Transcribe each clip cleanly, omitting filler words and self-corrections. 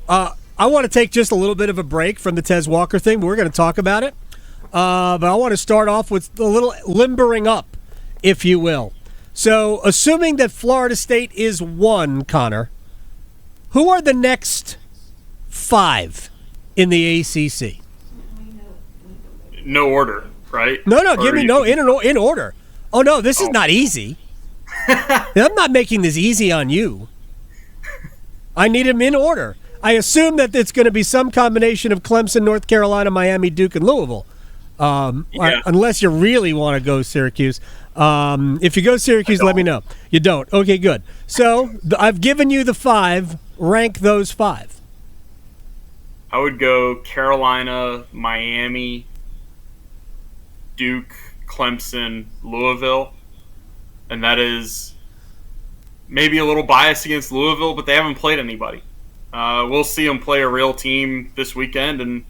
I want to take just a little bit of a break from the Tez Walker thing, but we're going to talk about it. But I want to start off with a little limbering up, if you will. So, assuming that Florida State is 1, Conor, who are the next 5 in the ACC? No order, right? No, give me in order. Oh, no, this is not easy. I'm not making this easy on you. I need them in order. I assume that it's going to be some combination of Clemson, North Carolina, Miami, Duke, and Louisville. Unless you really want to go Syracuse. If you go Syracuse, let me know. You don't. Okay, good. So I've given you the 5. Rank those 5. I would go Carolina, Miami, Duke, Clemson, Louisville. And that is maybe a little biased against Louisville, but they haven't played anybody. We'll see them play a real team this weekend, and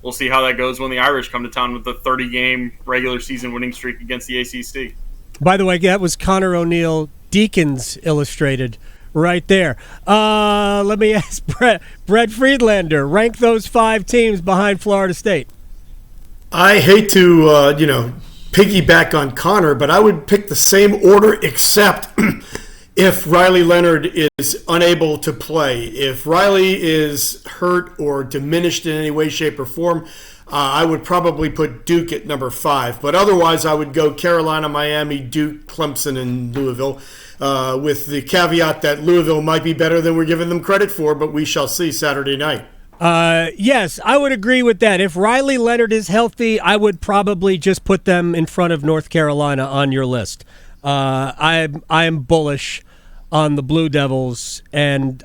we'll see how that goes when the Irish come to town with the 30-game regular season winning streak against the ACC. By the way, that was Conor O'Neill, Deacons Illustrated, right there. Let me ask Brett Friedlander, rank those 5 teams behind Florida State. I hate to, piggyback on Conor, but I would pick the same order except if Riley Leonard is unable to play. If Riley is hurt or diminished in any way, shape, or form, I would probably put Duke at number 5. But otherwise, I would go Carolina, Miami, Duke, Clemson, and Louisville, with the caveat that Louisville might be better than we're giving them credit for, but we shall see Saturday night. Yes, I would agree with that. If Riley Leonard is healthy, I would probably just put them in front of North Carolina on your list. I am bullish on the Blue Devils, and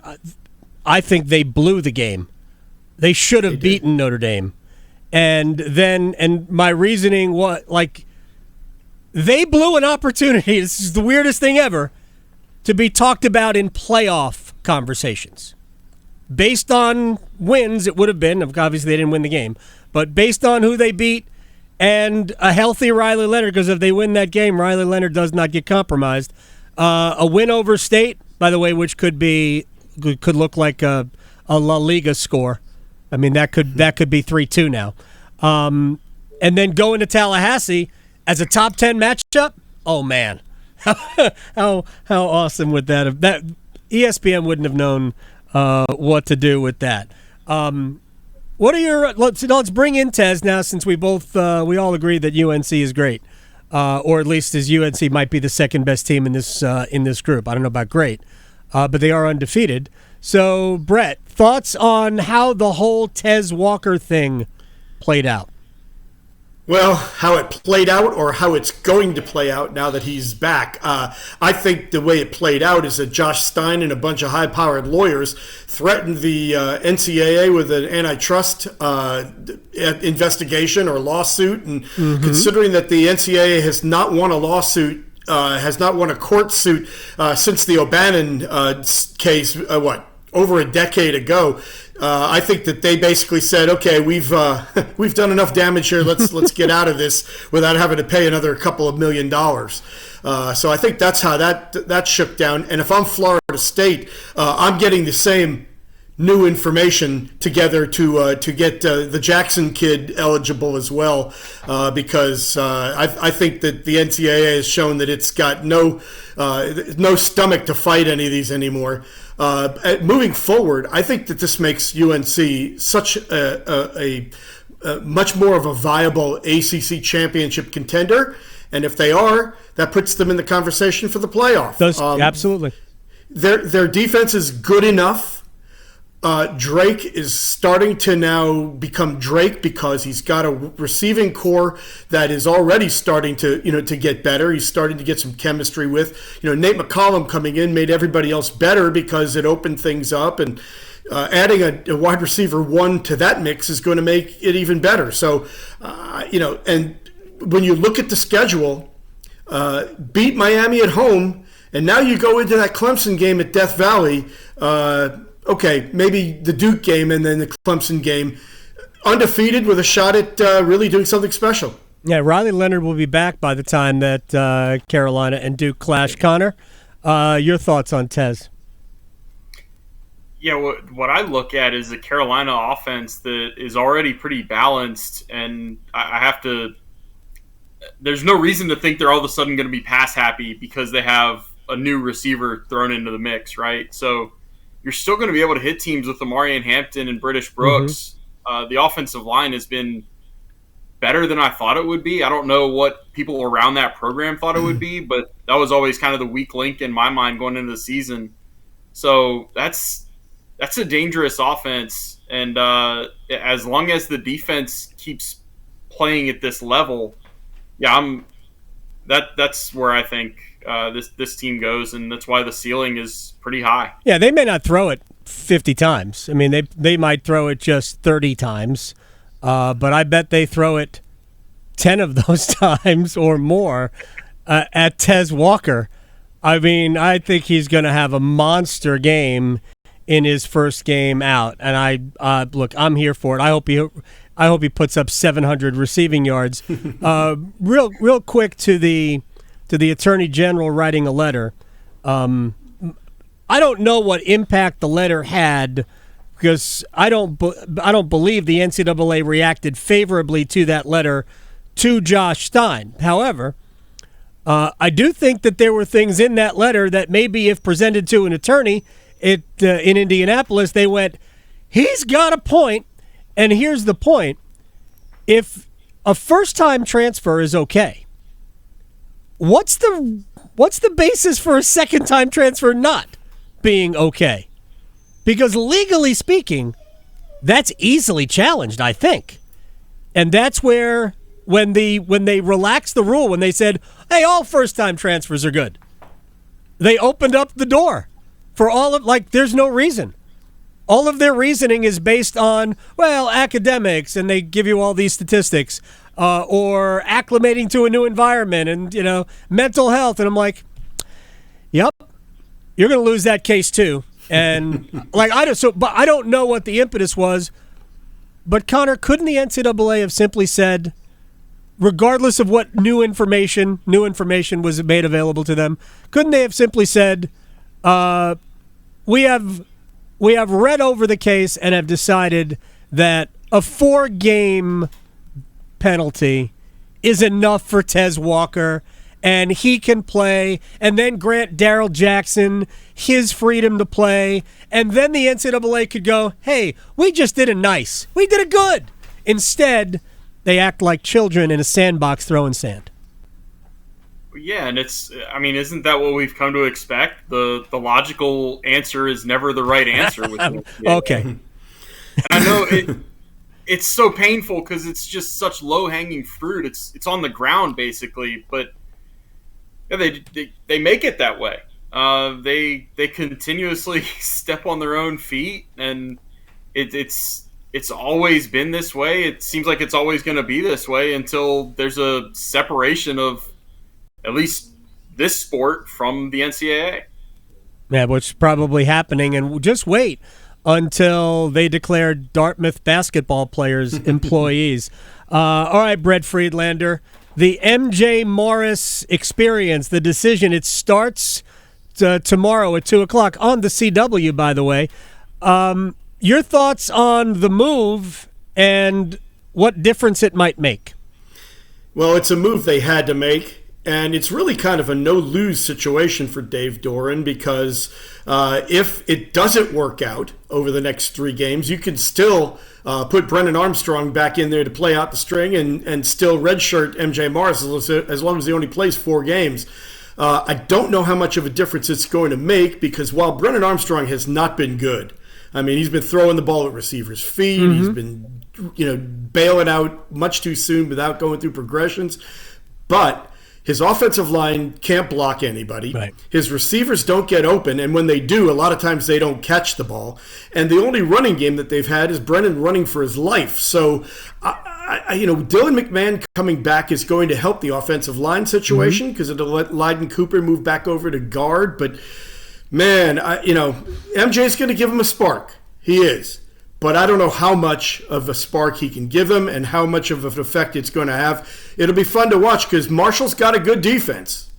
I think they blew the game. They should have beaten Notre Dame. And my reasoning was, they blew an opportunity. This is the weirdest thing ever to be talked about in playoff conversations. Based on wins, it would have been. Obviously, they didn't win the game. But based on who they beat and a healthy Riley Leonard, because if they win that game, Riley Leonard does not get compromised. A win over State, by the way, which could look like a La Liga score. I mean, that could be 3-2 now. And then going to Tallahassee as a top 10 matchup. Oh man, how awesome would that have? That ESPN wouldn't have known what to do with that. What are your? Let's bring in Tez now, since we all agree that UNC is great, or at least as UNC might be the second best team in this group. I don't know about great, but they are undefeated. So, Brett, thoughts on how the whole Tez Walker thing played out? Well, how it played out or how it's going to play out now that he's back. I think the way it played out is that Josh Stein and a bunch of high-powered lawyers threatened the NCAA with an antitrust investigation or lawsuit. And considering that the NCAA has not won a lawsuit, has not won a court suit since the O'Bannon case, over a decade ago, I think that they basically said, "Okay, we've done enough damage here. Let's get out of this without having to pay another couple of $1 million." So I think that's how that shook down. And if I'm Florida State, I'm getting the same new information together to get the Jackson kid eligible as well, because I think that the NCAA has shown that it's got no stomach to fight any of these anymore. Moving forward, I think that this makes UNC such a much more of a viable ACC championship contender, and if they are, that puts them in the conversation for the playoff. Absolutely. Their defense is good enough. Drake is starting to now become Drake because he's got a receiving core that is already starting to get better. He's starting to get some chemistry with, Nate McCollum coming in made everybody else better because it opened things up, and adding a wide receiver 1 to that mix is going to make it even better. So, and when you look at the schedule, beat Miami at home, and now you go into that Clemson game at Death Valley. Okay, maybe the Duke game and then the Clemson game, undefeated with a shot at really doing something special. Yeah, Riley Leonard will be back by the time that Carolina and Duke clash. Conor, your thoughts on Tez? Yeah, what I look at is the Carolina offense that is already pretty balanced, and I have to. There's no reason to think they're all of a sudden going to be pass happy because they have a new receiver thrown into the mix, right? So you're still going to be able to hit teams with Amarian Hampton and British Brooks. The offensive line has been better than I thought it would be. I don't know what people around that program thought it would be, but that was always kind of the weak link in my mind going into the season. So that's a dangerous offense, and as long as the defense keeps playing at this level, that's where I think this team goes, and that's why the ceiling is pretty high. Yeah, they may not throw it 50 times. I mean, they might throw it just 30 times, but I bet they throw it 10 of those times or more at Tez Walker. I mean, I think he's going to have a monster game in his first game out, and look, I'm here for it. I hope he puts up 700 receiving yards. Real quick to the Attorney General writing a letter. I don't know what impact the letter had because I don't believe the NCAA reacted favorably to that letter to Josh Stein. However, I do think that there were things in that letter that maybe if presented to an attorney in Indianapolis, they went, he's got a point. And here's the point. If a first-time transfer is okay, what's the basis for a second-time transfer not being okay? Because legally speaking, that's easily challenged, I think. And that's where when they relaxed the rule, when they said, hey, all first-time transfers are good, they opened up the door for there's no reason. All of their reasoning is based on, academics, and they give you all these statistics, or acclimating to a new environment and, mental health. And I'm like, yep, you're going to lose that case too. And I don't know what the impetus was, but Conor, couldn't the NCAA have simply said, regardless of what new information was made available to them, couldn't they have simply said, we have read over the case and have decided that a 4-game penalty is enough for Tez Walker, and he can play, and then grant Darrell Jackson his freedom to play, and then the NCAA could go, hey, we just did we did it good. Instead, they act like children in a sandbox throwing sand. Yeah, and isn't that what we've come to expect? The logical answer is never the right answer. Okay. I know it's so painful because it's just such low-hanging fruit. It's on the ground, basically, but yeah, they make it that way. They continuously step on their own feet, and it's always been this way. It seems like it's always going to be this way until there's a separation of at least this sport from the NCAA. Yeah, which is probably happening, and just wait until they declare Dartmouth basketball players employees. All right, Brett Friedlander, the MJ Morris experience, the decision, it starts tomorrow at 2 o'clock on the CW, by the way. Your thoughts on the move and what difference it might make? Well, it's a move they had to make. And it's really kind of a no-lose situation for Dave Doran because if it doesn't work out over the next 3 games, you can still put Brennan Armstrong back in there to play out the string and still redshirt MJ Morris as long as he only plays 4 games. I don't know how much of a difference it's going to make because while Brennan Armstrong has not been good, I mean, he's been throwing the ball at receivers' feet. Mm-hmm. He's been, bailing out much too soon without going through progressions. But his offensive line can't block anybody. Right. His receivers don't get open, and when they do, a lot of times they don't catch the ball. And the only running game that they've had is Brennan running for his life. So, Dylan McMahon coming back is going to help the offensive line situation because it'll let Lyden Cooper move back over to guard. But, man, MJ's going to give him a spark. He is. But I don't know how much of a spark he can give them and how much of an effect it's going to have. It'll be fun to watch because Marshall's got a good defense.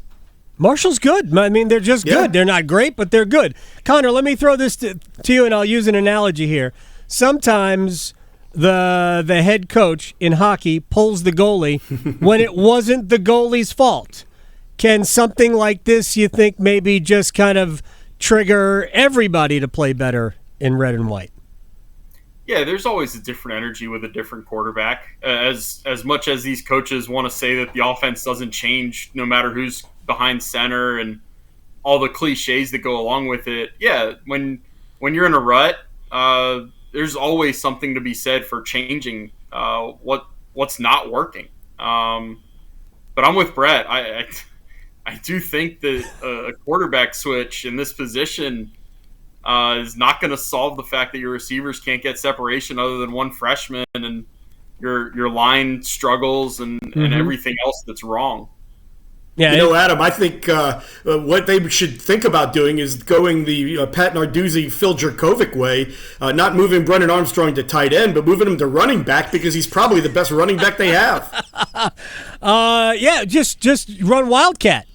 Marshall's good. I mean, they're just good. They're not great, but they're good. Conor, let me throw this to you, and I'll use an analogy here. Sometimes the head coach in hockey pulls the goalie when it wasn't the goalie's fault. Can something like this, you think, maybe just kind of trigger everybody to play better in red and white? Yeah, there's always a different energy with a different quarterback. As much as these coaches want to say that the offense doesn't change no matter who's behind center and all the cliches that go along with it. Yeah, when you're in a rut, there's always something to be said for changing what's not working. But I'm with Brett. I do think that a quarterback switch in this position is not going to solve the fact that your receivers can't get separation other than one freshman, and your line struggles and everything else that's wrong. Yeah, Adam, I think what they should think about doing is going the Pat Narduzzi, Phil Jerkovic way, not moving Brennan Armstrong to tight end, but moving him to running back because he's probably the best running back they have. Just run Wildcat.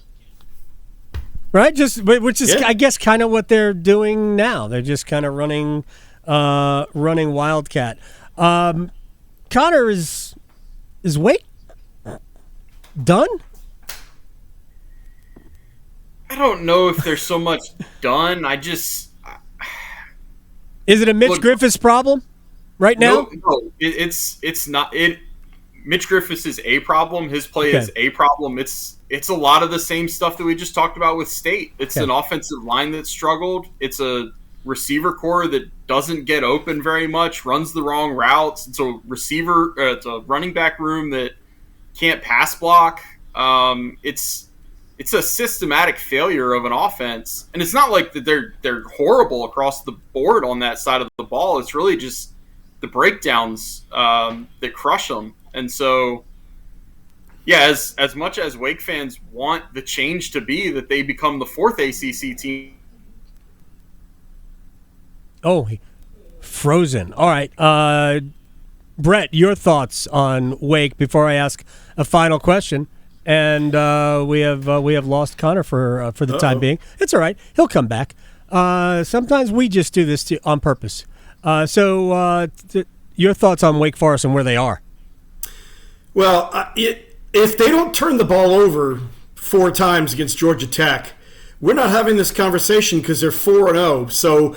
Right, which is I guess kind of what they're doing now. They're just kind of running Wildcat. Conor, is Wake done? I don't know if there's so much done. Is it a Mitch Griffiths problem right now? No, it's not. Mitch Griffiths is a problem. His play is a problem. It's a lot of the same stuff that we just talked about with State. It's an offensive line that struggled. It's a receiver core that doesn't get open very much, runs the wrong routes. It's a running back room that can't pass block. It's a systematic failure of an offense, and it's not like that they're horrible across the board on that side of the ball. It's really just the breakdowns that crush them. And so, yeah, as much as Wake fans want the change to be that they become the fourth ACC team. Oh, frozen. All right. Brett, your thoughts on Wake before I ask a final question. And we have lost Conor for the time being. It's all right. He'll come back. Sometimes we just do this on purpose. So your thoughts on Wake Forest and where they are? Well, if they don't turn the ball over 4 times against Georgia Tech, we're not having this conversation because they're 4-0. So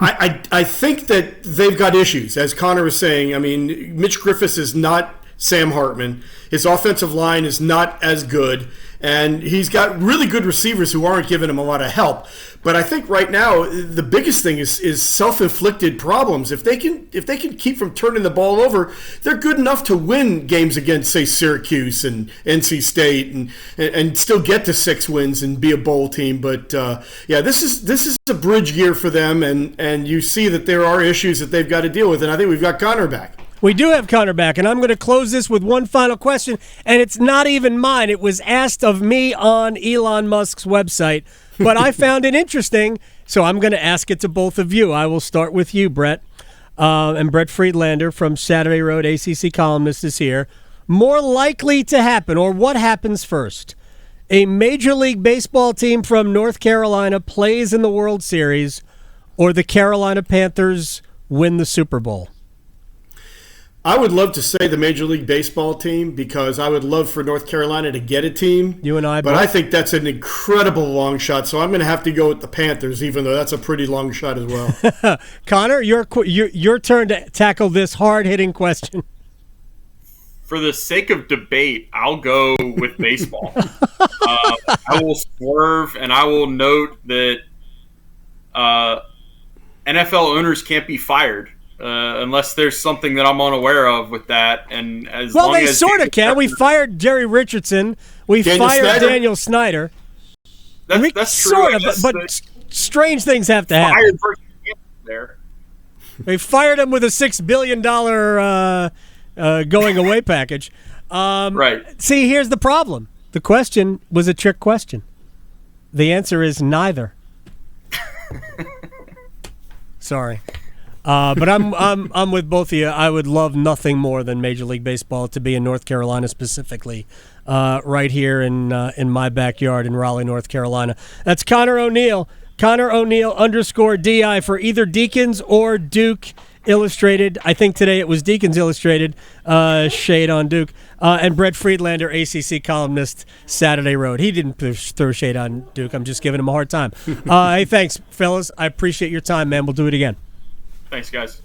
I think that they've got issues, as Conor was saying. I mean, Mitch Griffiths is not Sam Hartman. His offensive line is not as good, and he's got really good receivers who aren't giving him a lot of help. But I think right now the biggest thing is self-inflicted problems. If they can keep from turning the ball over, they're good enough to win games against, say, Syracuse and NC State, and still get to 6 wins and be a bowl team. But this is a bridge year for them, and you see that there are issues that they've got to deal with. And I think we've got Conor back. We do have Conor back, and I'm going to close this with one final question, and it's not even mine. It was asked of me on Elon Musk's website, but I found it interesting, so I'm going to ask it to both of you. I will start with you, Brett. And Brett Friedlander from Saturday Road ACC columnist is here. More likely to happen, or what happens first? A Major League Baseball team from North Carolina plays in the World Series, or the Carolina Panthers win the Super Bowl? I would love to say the Major League Baseball team because I would love for North Carolina to get a team. You and I but both. I think that's an incredible long shot, so I'm going to have to go with the Panthers, even though that's a pretty long shot as well. Conor, your turn to tackle this hard-hitting question. For the sake of debate, I'll go with baseball. I will swerve, and I will note that NFL owners can't be fired. Unless there's something that I'm unaware of with that, and they sort of can. We fired Jerry Richardson. We fired Daniel Snyder. That's true. Sort of, but strange things have to happen. There. They fired him with a $6 billion going away package. Right. See, here's the problem. The question was a trick question. The answer is neither. Sorry. But I'm with both of you. I would love nothing more than Major League Baseball to be in North Carolina specifically, right here in my backyard in Raleigh, North Carolina. That's Conor O'Neill. Conor O'Neill _DI for either Deacons or Duke Illustrated. I think today it was Deacons Illustrated, shade on Duke. And Brett Friedlander, ACC columnist, Saturday Road. He didn't throw shade on Duke. I'm just giving him a hard time. Hey, thanks, fellas. I appreciate your time, man. We'll do it again. Thanks, guys.